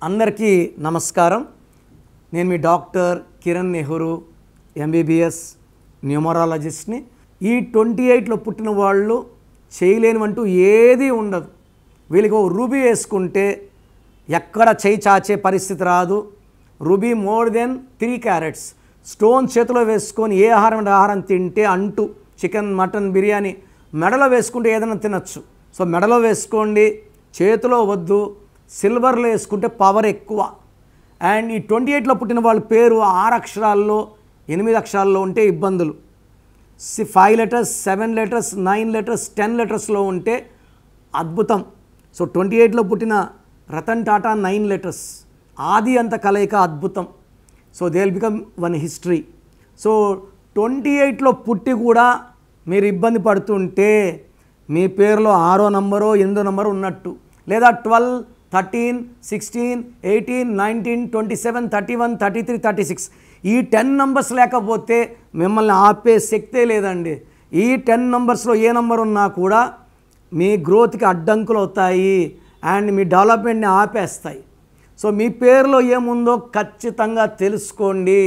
అందరికీ నమస్కారం. నేను మీ డాక్టర్ కిరణ్ నెహ్రూ, ఎంబీబీఎస్ న్యూమరాలజిస్ట్ని. ఈ 28లో పుట్టిన వాళ్ళు చేయలేనివంటూ ఏదీ ఉండదు. వీళ్ళకి ఒక రూబీ వేసుకుంటే ఎక్కడ చేయి చాచే పరిస్థితి రాదు. Ruby more than 3 carats stone చేతిలో వేసుకొని ఏ ఆహారం తింటే అంటూ చికెన్, మటన్, బిర్యానీ మెడలో వేసుకుంటే ఏదైనా తినచ్చు. సో మెడలో వేసుకోండి, చేతిలో వద్దు. సిల్వర్లో వేసుకుంటే పవర్ ఎక్కువ. అండ్ ఈ 28లో పుట్టిన వాళ్ళ పేరు 6 అక్షరాల్లో 8 అక్షరాల్లో ఉంటే ఇబ్బందులు. 5 లెటర్స్, 7 లెటర్స్, 9 లెటర్స్, 10 లెటర్స్లో ఉంటే అద్భుతం. సో 28లో పుట్టిన రతన్ టాటా 9 లెటర్స్, ఆది అంత కలయిక అద్భుతం. So they will become one history. So 28లో పుట్టి కూడా మీరు ఇబ్బంది పడుతుంటే మీ పేరులో 6వ నంబరో 8వ నంబరు ఉన్నట్టు, లేదా 12, 13, 16, 18, 19, 27, 31, 33, 36 ఈ 10 నంబర్స్ లేకపోతే మిమ్మల్ని ఆపే శక్తే లేదండి. ఈ 10 నంబర్స్లో ఏ నంబర్ ఉన్నా కూడా మీ గ్రోత్కి అడ్డంకులు అవుతాయి అండ్ మీ డెవలప్మెంట్ని ఆపేస్తాయి. సో మీ పేరులో ఏముందో ఖచ్చితంగా తెలుసుకోండి.